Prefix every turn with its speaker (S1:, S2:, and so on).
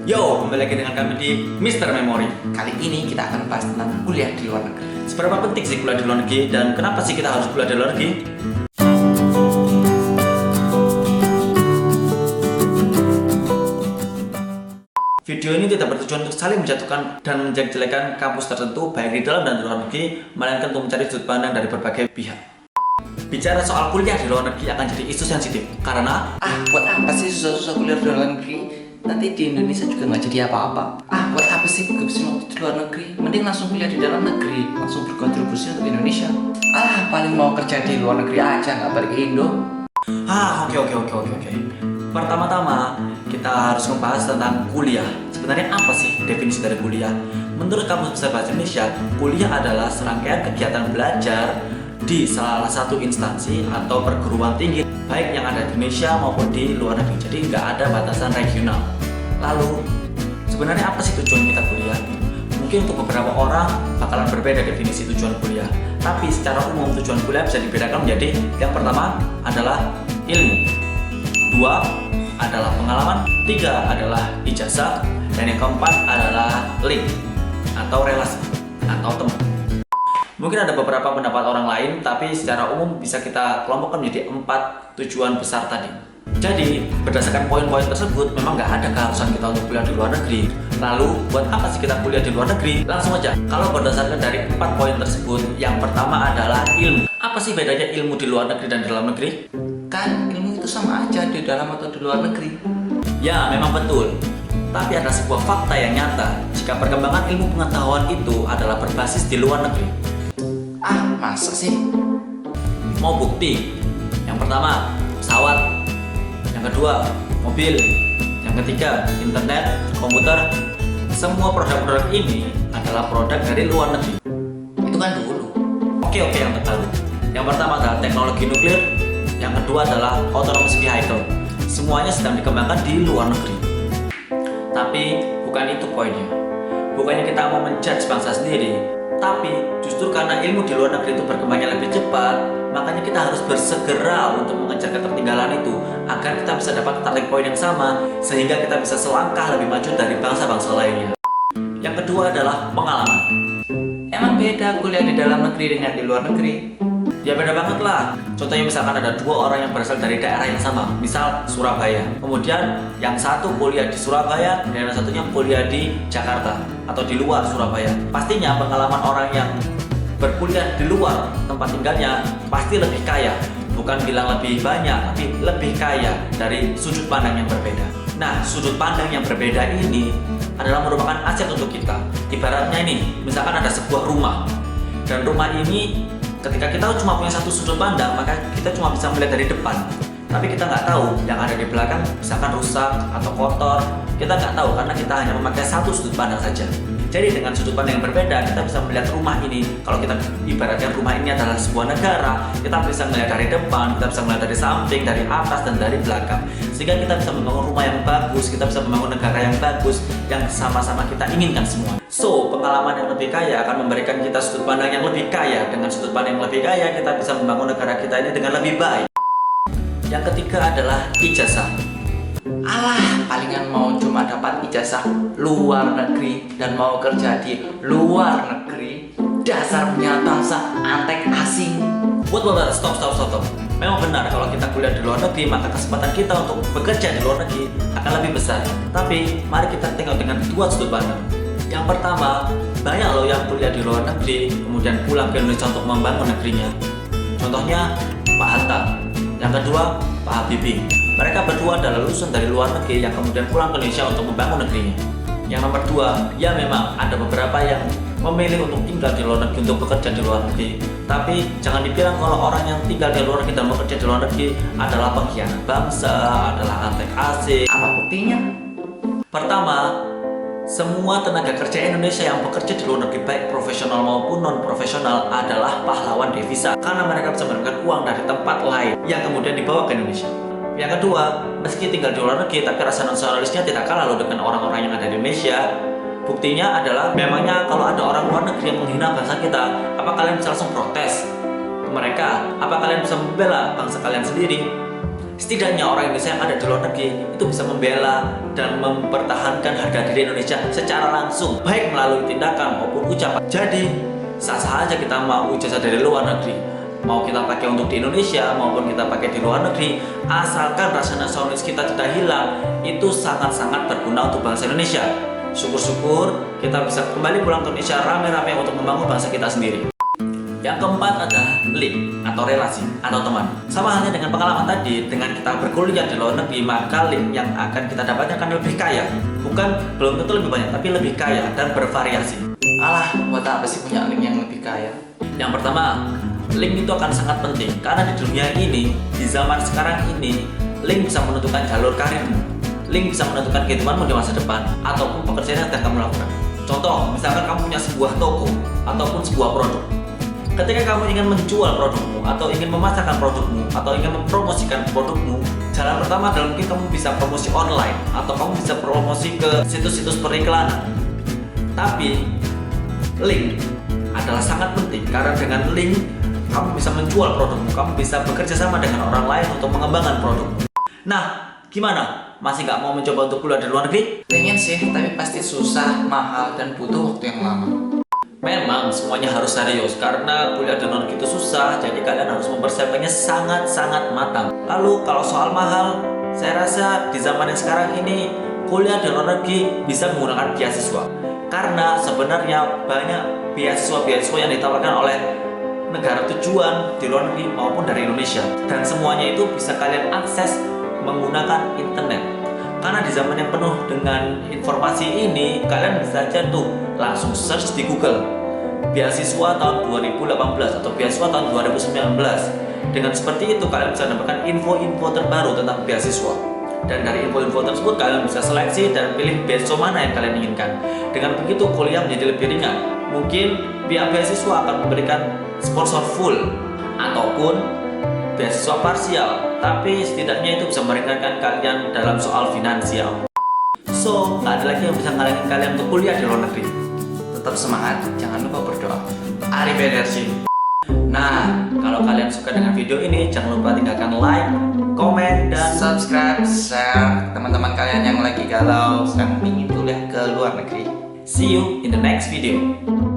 S1: Yo, kembali lagi dengan kami di Mr. Memory.
S2: Kali ini kita akan bahas tentang kuliah di luar negeri.
S1: Seberapa penting sih kuliah di luar negeri dan kenapa sih kita harus kuliah di luar negeri? Video ini tidak bertujuan untuk saling menjatuhkan dan menjelek-jelekan kampus tertentu baik di dalam dan di luar negeri, melainkan untuk mencari sudut pandang dari berbagai pihak. Bicara soal kuliah di luar negeri akan jadi isu sensitif karena
S2: buat apa sih susah-susah kuliah di luar negeri? Nanti di Indonesia juga nggak jadi apa-apa. Buat apa sih waktu di luar negeri? Mending langsung kuliah di dalam negeri, langsung berkontribusi untuk Indonesia. Paling mau kerja di luar negeri aja, nggak balik ke Indo.
S1: Oke. Pertama-tama kita harus membahas tentang kuliah. Sebenarnya apa sih definisi dari kuliah? Menurut Kamus Besar Bahasa Indonesia, kuliah adalah serangkaian kegiatan belajar di salah satu instansi atau perguruan tinggi baik yang ada di Indonesia maupun di luar negeri. Jadi nggak ada batasan regional. Lalu sebenarnya apa sih tujuan kita kuliah? Mungkin untuk beberapa orang bakalan berbeda definisi tujuan kuliah. Tapi secara umum tujuan kuliah bisa dibedakan menjadi yang pertama adalah ilmu, dua adalah pengalaman, tiga adalah ijazah, dan yang keempat adalah link atau relasi atau teman. Mungkin ada beberapa pendapat orang lain, tapi secara umum bisa kita kelompokkan menjadi 4 tujuan besar tadi. Jadi, berdasarkan poin-poin tersebut, memang nggak ada keharusan kita untuk kuliah di luar negeri. Lalu, buat apa sih kita kuliah di luar negeri? Langsung aja, kalau berdasarkan dari 4 poin tersebut, yang pertama adalah ilmu. Apa sih bedanya ilmu di luar negeri dan di dalam negeri?
S2: Kan ilmu itu sama aja di dalam atau di luar negeri.
S1: Ya, memang betul. Tapi ada sebuah fakta yang nyata, jika perkembangan ilmu pengetahuan itu adalah berbasis di luar negeri.
S2: Masa sih?
S1: Mau bukti? Yang pertama, pesawat. Yang kedua, mobil. Yang ketiga, internet, komputer. Semua produk-produk ini adalah produk dari luar negeri.
S2: Itu kan dulu.
S1: Oke, yang terbaru. Yang pertama adalah teknologi nuklir. Yang kedua adalah autonomous vehicle. Semuanya sedang dikembangkan di luar negeri. Tapi bukan itu poinnya. Bukannya kita mau menjudge bangsa sendiri, tapi justru karena ilmu di luar negeri itu berkembangnya lebih cepat, makanya kita harus bersegera untuk mengejar ketertinggalan itu agar kita bisa dapat starting point yang sama, sehingga kita bisa selangkah lebih maju dari bangsa-bangsa lainnya. Yang kedua adalah pengalaman.
S2: Emang beda kuliah di dalam negeri dengan di luar negeri?
S1: Ya beda banget lah. Contohnya misalkan ada 2 orang yang berasal dari daerah yang sama, misal Surabaya. Kemudian yang satu kuliah di Surabaya dan yang satunya kuliah di Jakarta atau di luar Surabaya. Pastinya pengalaman orang yang berkuliah di luar tempat tinggalnya pasti lebih kaya. Bukan bilang lebih banyak, tapi lebih kaya dari sudut pandang yang berbeda. Nah, sudut pandang yang berbeda ini adalah merupakan aset untuk kita. Ibaratnya ini, misalkan ada sebuah rumah, dan rumah ini ketika kita cuma punya satu sudut pandang, maka kita cuma bisa melihat dari depan. Tapi kita nggak tahu yang ada di belakang, misalkan rusak atau kotor. Kita nggak tahu karena kita hanya memakai satu sudut pandang saja. Jadi dengan sudut pandang yang berbeda, kita bisa melihat rumah ini. Kalau kita ibaratkan rumah ini adalah sebuah negara, kita bisa melihat dari depan, kita bisa melihat dari samping, dari atas, dan dari belakang. Sehingga kita bisa membangun rumah yang bagus, kita bisa membangun negara yang bagus, yang sama-sama kita inginkan semua. So, pengalaman yang lebih kaya akan memberikan kita sudut pandang yang lebih kaya. Dengan sudut pandang yang lebih kaya, kita bisa membangun negara kita ini dengan lebih baik. Yang ketiga adalah ijazah.
S2: Palingan mau cuma dapat ijazah luar negeri dan mau kerja di luar negeri. Dasar punya bangsa antek asing.
S1: Stop. Memang benar kalau kita kuliah di luar negeri, maka kesempatan kita untuk bekerja di luar negeri akan lebih besar. Tapi mari kita tengok dengan 2 sudut pandang. Yang pertama, banyak loh yang kuliah di luar negeri kemudian pulang ke Indonesia untuk membangun negerinya. Contohnya Pak Hatta. Yang kedua, Pak Habibie. Mereka berdua adalah lulusan dari luar negeri yang kemudian pulang ke Indonesia untuk membangun negerinya. Yang nomor 2, ya memang ada beberapa yang memilih untuk tinggal di luar negeri untuk bekerja di luar negeri. Tapi jangan dibilang kalau orang yang tinggal di luar negeri dan bekerja di luar negeri adalah pengkhianat bangsa, adalah antek asing.
S2: Apa buktinya?
S1: Pertama, semua tenaga kerja Indonesia yang bekerja di luar negeri baik profesional maupun non profesional adalah pahlawan devisa karena mereka bisa mendapatkan uang dari tempat lain yang kemudian dibawa ke Indonesia. Yang kedua, meski tinggal di luar negeri tapi rasa nasionalisnya tidak kalah loh dengan orang-orang yang ada di Indonesia. Buktinya adalah memangnya kalau ada orang luar negeri yang menghina bangsa kita, apa kalian bisa langsung protes ke mereka? Apa kalian bisa membela bangsa kalian sendiri? setidaknya orang Indonesia yang ada di luar negeri itu bisa membela dan mempertahankan harga diri Indonesia secara langsung, baik melalui tindakan maupun ucapan. Jadi sah-sah aja kita mau ijazah dari luar negeri, mau kita pakai untuk di Indonesia maupun kita pakai di luar negeri, asalkan rasa nasionalis kita tidak hilang, itu sangat-sangat berguna untuk bangsa Indonesia. Syukur-syukur kita bisa kembali pulang ke Indonesia rame-rame untuk membangun bangsa kita sendiri. Yang keempat adalah link atau relasi atau teman. Sama halnya dengan pengalaman tadi, dengan kita berkuliah di luar negeri, maka link yang akan kita dapatkan akan lebih kaya. Bukan, belum tentu lebih banyak, tapi lebih kaya dan bervariasi.
S2: Alah, buat apa sih punya link yang lebih kaya?
S1: Yang pertama, link itu akan sangat penting karena di dunia ini, di zaman sekarang ini, link bisa menentukan jalur karirmu. Link bisa menentukan kehidupanmu di masa depan ataupun pekerjaan yang akan kamu lakukan. Contoh, misalkan kamu punya sebuah toko ataupun sebuah produk. Ketika kamu ingin menjual produkmu atau ingin memasarkan produkmu atau ingin mempromosikan produkmu, jalan pertama adalah mungkin kamu bisa promosi online atau kamu bisa promosi ke situs-situs periklanan. Tapi link adalah sangat penting karena dengan link kamu bisa menjual produkmu, kamu bisa bekerja sama dengan orang lain untuk mengembangkan produkmu. Nah, gimana? Masih nggak mau mencoba untuk kuliah di luar negeri?
S2: Pengen sih, tapi pasti susah, mahal, dan butuh waktu yang lama.
S1: Memang semuanya harus serius karena kuliah di luar negeri itu susah, jadi kalian harus mempersiapkannya sangat-sangat matang. Lalu kalau soal mahal, saya rasa di zaman yang sekarang ini kuliah di luar negeri bisa menggunakan beasiswa. Karena sebenarnya banyak beasiswa-beasiswa yang ditawarkan oleh negara tujuan di luar negeri maupun dari Indonesia. Dan semuanya itu bisa kalian akses menggunakan internet. Karena di zaman yang penuh dengan informasi ini, kalian bisa aja tuh langsung search di Google beasiswa tahun 2018 atau beasiswa tahun 2019. Dengan seperti itu kalian bisa mendapatkan info-info terbaru tentang beasiswa. Dan dari info-info tersebut kalian bisa seleksi dan pilih beasiswa mana yang kalian inginkan. Dengan begitu kuliah menjadi lebih ringan. Mungkin pihak beasiswa akan memberikan sponsor full ataupun beasiswa parsial, tapi setidaknya itu bisa meringankan kalian dalam soal finansial. So, nggak ada lagi yang bisa ngalangin kalian untuk kuliah di luar negeri.
S2: Tetap semangat, jangan lupa berdoa. Arrivederci.
S1: Nah, kalau kalian suka dengan video ini, jangan lupa tinggalkan like, komen, dan
S2: Subscribe, share teman-teman kalian yang lagi galau, sedang ingin kuliah ke luar negeri.
S1: see you in the next video.